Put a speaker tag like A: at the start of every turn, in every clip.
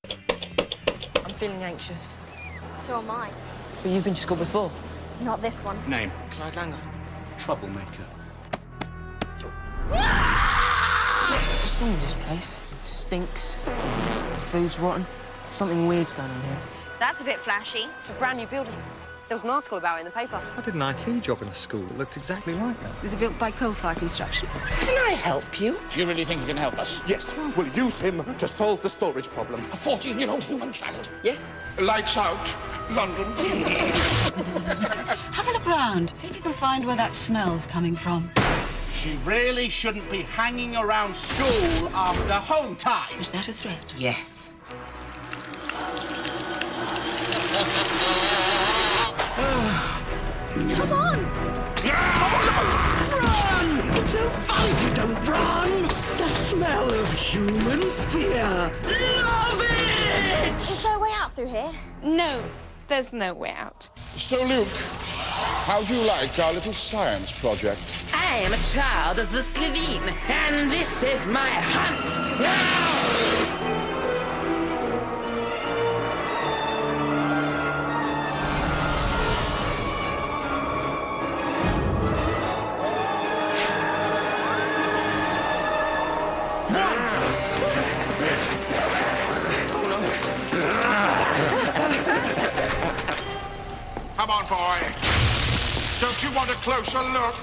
A: I'm feeling anxious.
B: So am I.
A: But you've been to school before.
B: Not this one.
C: Name?
A: Clyde Langer.
C: Troublemaker.
A: What's wrong with this place? It stinks. The food's rotten. Something weird's going on here.
B: That's a bit flashy.
A: It's a brand new building. There was an article about it in the paper.
D: I did an IT job in a school that looked exactly like that.
E: Was it built by coal-fire construction?
A: Can I help you?
F: Do you really think you can help us?
G: Yes, we'll use him to solve the storage problem.
F: A 14-year-old human child?
A: Yeah.
F: Lights out, London.
E: Have a look around. See if you can find where that smell's coming from.
C: She really shouldn't be hanging around school after home time.
E: Was that a threat?
A: Yes.
B: Come on!
H: Run! It's no fun if you don't run! The smell of human fear! Love it!
B: Is there a way out through here?
I: No, there's no way out.
F: So, Luke, how do you like our little science project?
I: I am a child of the Slovene, and this is my hunt.
F: Come on, boy. Don't you want a closer look?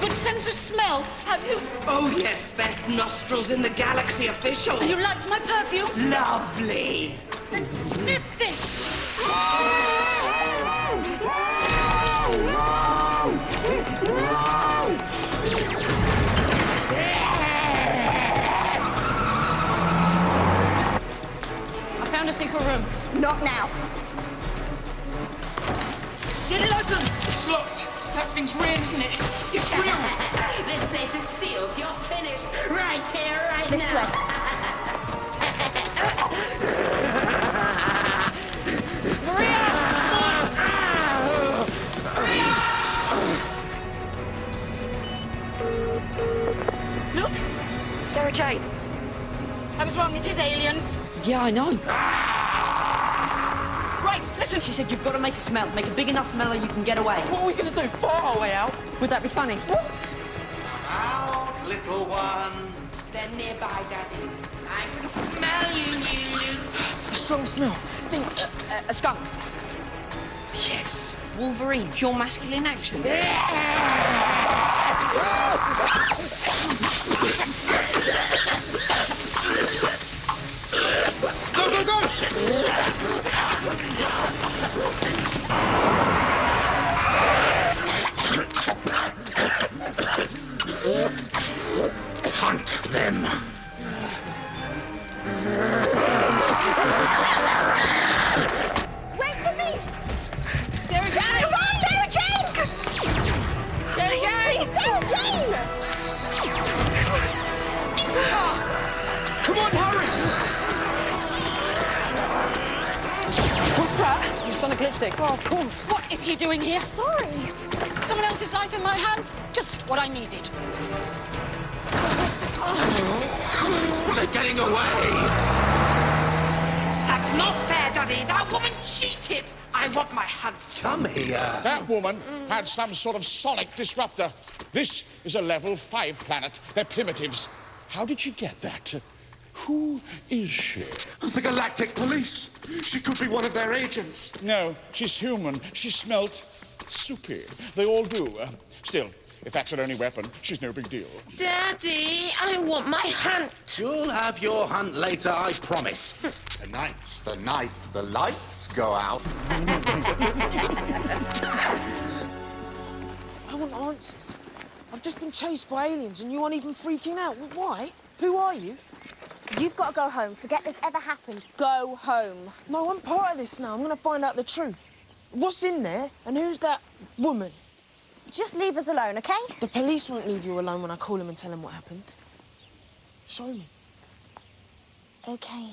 I: Good sense of smell, have you?
H: Oh, yes, best nostrils in the galaxy official.
I: You like my perfume?
H: Lovely.
I: Then sniff this. I found a secret room.
B: Not now.
I: Get it open.
H: It's locked. That thing's real, isn't it? It's real.
I: This place is sealed. You're finished. Right here, right
B: This
I: now.
B: way.
I: Maria!
A: Look! Sarah Jane.
I: I was wrong. It is aliens.
A: Yeah, I know.
I: Right, listen.
A: She said you've got to make a smell. Make a big enough smell or you can get away.
H: What are we going to do? Fart our way out?
A: Would that be funny?
H: What?
C: Out, little ones.
I: They're nearby, Daddy. I can smell you, new Luke.
A: A strong smell. Think. A skunk. Yes. Wolverine. Pure masculine action.
H: Go, go, go!
F: Hunt them.
B: Wait for me!
I: Sarah Jane!
B: Come on, Sarah Jane!
I: Sarah Jane!
B: Please, Sarah Jane!
I: Into the car!
H: Come on, hurry!
A: What's that? Your sonic lipstick. Oh, of course.
I: What is he doing here?
B: Sorry.
I: Someone else's life in my hands? Just what I needed.
F: They're getting away.
I: That's not fair, Daddy. That woman cheated. I want my hunt.
G: Come here.
F: That woman had some sort of sonic disruptor. This is a level 5 planet. They're primitives. How did she get that? Who is she?
G: The Galactic Police. She could be one of their agents.
F: No, she's human. She smelt soupy. They all do. Still, if that's her only weapon, she's no big deal.
I: Daddy, I want my hunt.
G: You'll have your hunt later, I promise. Tonight's the night the lights go out.
A: I want answers. I've just been chased by aliens and you aren't even freaking out. Why? Who are you?
B: You've got to go home. Forget this ever happened. Go home.
A: No, I'm part of this now. I'm going to find out the truth. What's in there and who's that woman?
B: Just leave us alone, okay?
A: The police won't leave you alone when I call them and tell them what happened. Show me.
B: Okay.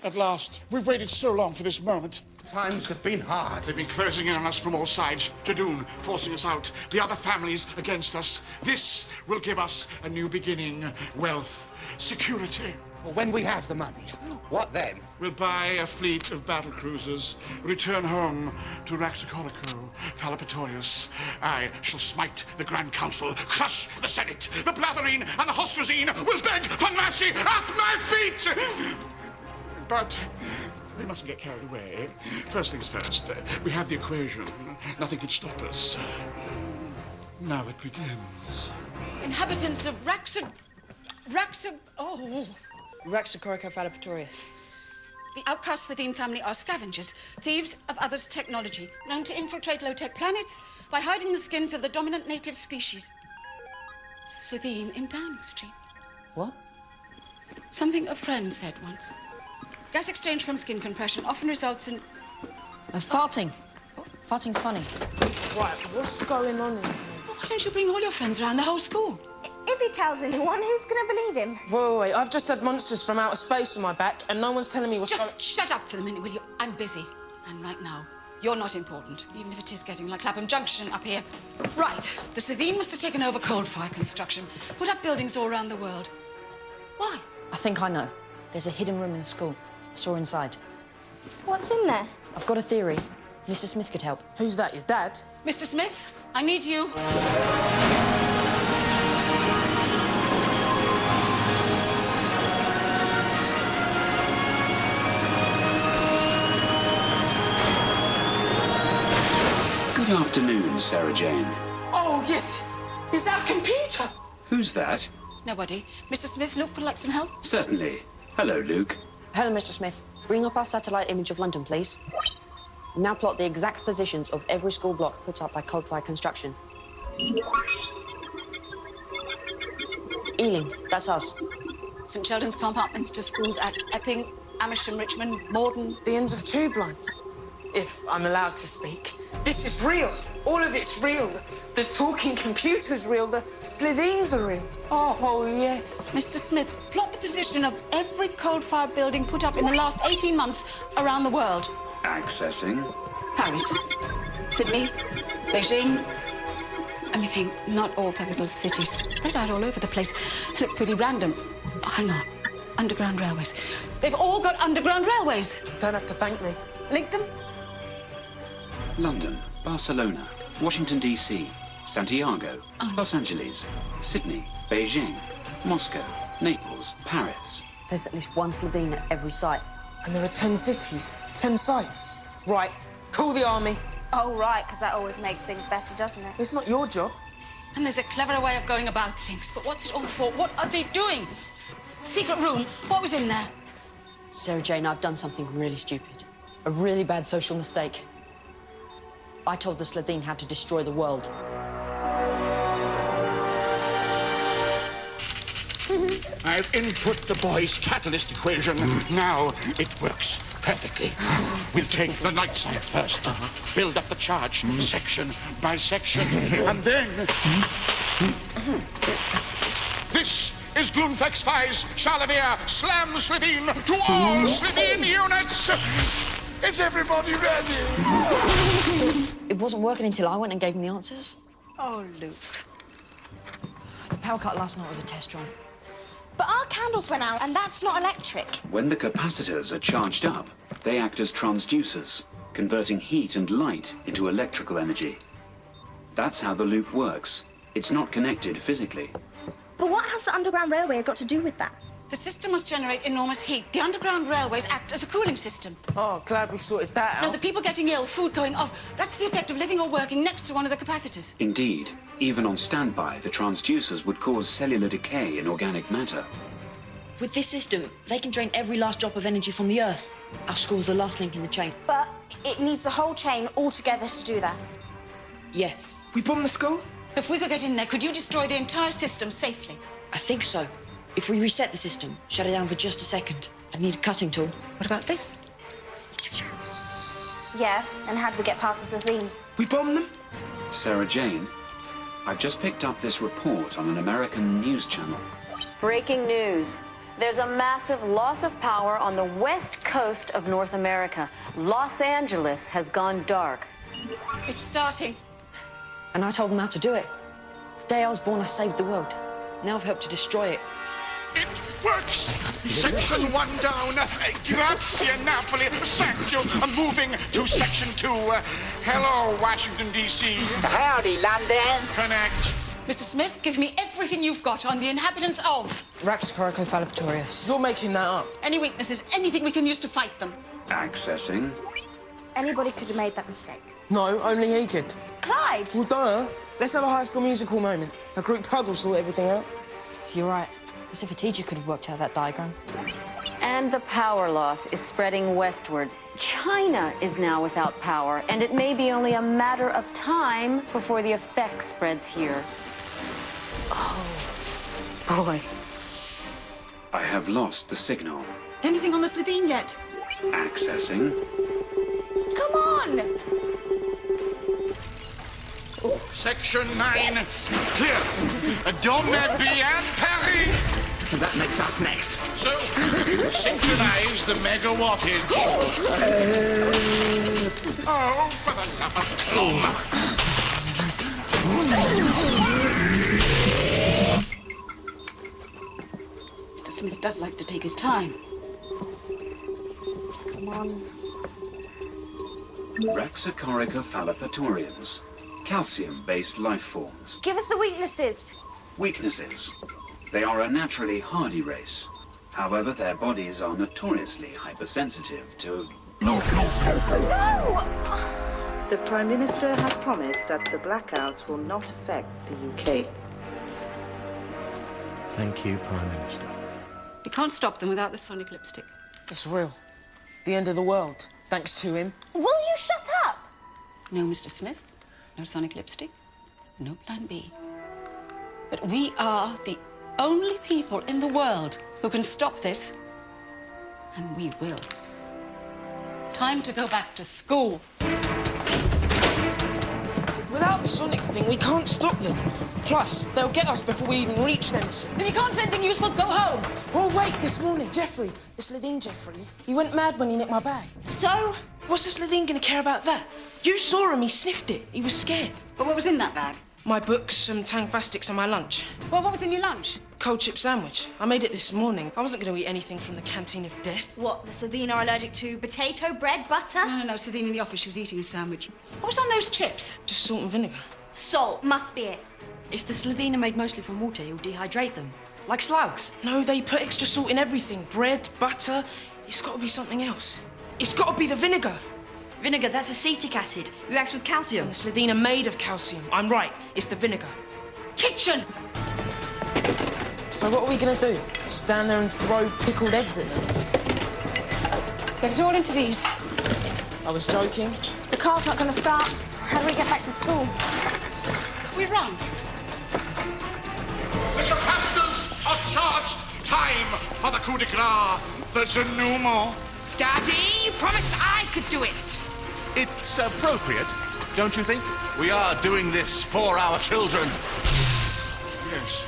F: At last, we've waited so long for this moment.
G: Times have been hard.
F: They've been closing in on us from all sides. Jadoon forcing us out. The other families against us. This will give us a new beginning. Wealth. Security.
G: Well, when we have the money, what then?
F: We'll buy a fleet of battle cruisers, return home to Raxacorico, Phalapatorius. I shall smite the Grand Council, crush the Senate. The Blatherine and the Hostrazine will beg for mercy at my feet! But we mustn't get carried away. First things first, we have the equation. Nothing can stop us. Now it begins.
E: Inhabitants of
J: Raxacorico Phalapatorius.
E: The outcast Slovene family are scavengers, thieves of others' technology, known to infiltrate low-tech planets by hiding the skins of the dominant native species. Slovene in Downing Street.
J: What?
E: Something a friend said once. Gas exchange from skin compression often results in...
J: Farting. Farting's funny.
A: Right, what's going on in here?
E: Why don't you bring all your friends around the whole school?
B: If he tells anyone, who's going to believe him?
A: Wait, I've just had monsters from outer space on my back, and no one's telling me what's
E: Just shut up for the minute, will you? I'm busy. And right now, you're not important, even if it is getting like Clapham Junction up here. Right, the Slovene must have taken over coal-fire construction, put up buildings all around the world. Why?
J: I think I know. There's a hidden room in the school. I saw inside.
B: What's in there?
J: I've got a theory. Mr. Smith could help.
A: Who's that, your dad?
E: Mr. Smith, I need you.
K: Good afternoon, Sarah Jane.
A: Oh, yes. It's our computer.
K: Who's that?
E: Nobody. Mr. Smith, Luke would like some help.
K: Certainly. Hello, Luke.
J: Hello, Mr. Smith. Bring up our satellite image of London, please. Now plot the exact positions of every school block put up by coal-fire construction. Ealing, that's us.
E: St. Children's compartments to schools at Epping, Amersham, Richmond, Morden.
A: The ends of tube lines. If I'm allowed to speak. This is real. All of it's real. The talking computer's real. The Slovenes are real. Oh, yes.
E: Mr. Smith, plot the position of every coal-fired building put up in the last 18 months around the world.
K: Accessing.
E: Paris, Sydney, Beijing. Let me think, not all capital cities. Spread out all over the place. Look pretty random. Oh, hang on. Underground railways. They've all got underground railways.
A: Don't have to thank me.
E: Link them.
K: London, Barcelona, Washington, D.C., Santiago, Los Angeles, Sydney, Beijing, Moscow, Naples, Paris.
J: There's at least one Slovene at every site.
A: And there are 10 cities, 10 sites. Right, call the army.
B: Oh, right, because that always makes things better, doesn't it?
A: It's not your job.
E: And there's a cleverer way of going about things. But what's it all for? What are they doing? Secret room. What was in there?
J: Sarah Jane, I've done something really stupid. A really bad social mistake. I told the Slovene how to destroy the world.
F: I've input the boys' catalyst equation. Now it works perfectly. We'll take the night side first. Build up the charge, section by section. And then... This is Gloomflex 5's Charlevere Slam Slovene to all Slovene units! Is everybody ready?
J: It wasn't working until I went and gave him the answers.
E: Oh, Luke.
J: The power cut last night was a test run.
B: But our candles went out, and that's not electric.
K: When the capacitors are charged up, they act as transducers, converting heat and light into electrical energy. That's how the loop works. It's not connected physically.
B: But what has the Underground Railways got to do with that?
E: The system must generate enormous heat. The underground railways act as a cooling system.
A: Oh, glad we sorted that out.
E: No, the people getting ill, food going off. That's the effect of living or working next to one of the capacitors.
K: Indeed, even on standby, the transducers would cause cellular decay in organic matter.
J: With this system, they can drain every last drop of energy from the Earth. Our school's the last link in the chain.
B: But it needs a whole chain all together to do that.
J: Yeah,
A: We bomb the school?
E: If we could get in there, could you destroy the entire system safely?
J: I think so. If we reset the system, shut it down for just a second, I'd need a cutting tool.
E: What about this?
B: Yeah, and how do we get past the Slovene?
A: We bomb them?
K: Sarah Jane, I've just picked up this report on an American news channel.
L: Breaking news. There's a massive loss of power on the west coast of North America. Los Angeles has gone dark.
E: It's starting.
J: And I told them how to do it. The day I was born, I saved the world. Now I've helped to destroy it.
F: It works! Section 1 down. Grazie, Napoli. Thank you. Moving to Section 2. Hello, Washington, D.C.
M: Howdy, London.
F: Connect.
E: Mr. Smith, give me everything you've got on the inhabitants of...
J: Raxacoricophalopatorius.
A: You're making that up.
E: Any weaknesses, anything we can use to fight them.
K: Accessing.
B: Anybody could have made that mistake.
A: No, only he could.
B: Clyde!
A: Well, duh. Let's have a High School Musical moment. A group hug will sort everything out.
J: You're right. As if a teacher could have worked out that diagram.
L: And the power loss is spreading westwards. China is now without power, and it may be only a matter of time before the effect spreads here. Oh, boy.
K: I have lost the signal.
E: Anything on the Slovene yet?
K: Accessing.
B: Come on!
F: Section 9. Clear. Domme bien Paris.
G: That makes us next.
F: So, synchronize the megawattage. Oh, for the love of Tom.
E: Mr. Smith does like to take his time. Come on.
K: Raxacoricophalopatorians. Calcium-based life forms.
B: Give us the weaknesses.
K: Weaknesses. They are a naturally hardy race. However, their bodies are notoriously hypersensitive to...
B: No!
N: The Prime Minister has promised that the blackouts will not affect the UK.
D: Thank you, Prime Minister.
E: You can't stop them without the sonic lipstick.
A: It's real. The end of the world, thanks to him.
B: Will you shut up?
E: No, Mr. Smith. No sonic lipstick. No plan B. But we are the only people in the world who can stop this. And we will. Time to go back to school.
A: Without the sonic thing, we can't stop them. Plus, they'll get us before we even reach them.
E: If you can't say anything useful, go home.
A: Oh, wait, this morning, Jeffrey, the Slovene Jeffrey, he went mad when he nicked my bag.
B: So?
A: What's the Slovene gonna care about that? You saw him, he sniffed it. He was scared.
E: But what was in that bag?
A: My books, some Tang Fastics, and my lunch.
E: Well, what was in your lunch?
A: Cold chip sandwich. I made it this morning. I wasn't gonna eat anything from the canteen of death.
B: What, the Slovene are allergic to potato, bread, butter?
E: No, Slovene in the office, she was eating a sandwich. What was on those chips?
A: Just salt and vinegar.
B: Salt, must be it.
J: If the Slovene are made mostly from water, you'll dehydrate them. Like slugs.
A: No, they put extra salt in everything. Bread, butter. It's gotta be something else. It's gotta be the vinegar.
J: Vinegar, that's acetic acid. Reacts with calcium.
A: And the Slovene are made of calcium. I'm right. It's the vinegar.
E: Kitchen!
A: So what are we gonna do? Stand there and throw pickled eggs at them?
E: Get it all into these.
A: I was joking.
B: The car's not gonna start. How do we get back to school?
E: We run.
F: The capacitors are charged. Time for the coup de grace. The denouement.
I: Daddy, you promised I could do it.
G: It's appropriate, don't you think? We are doing this for our children.
F: Yes,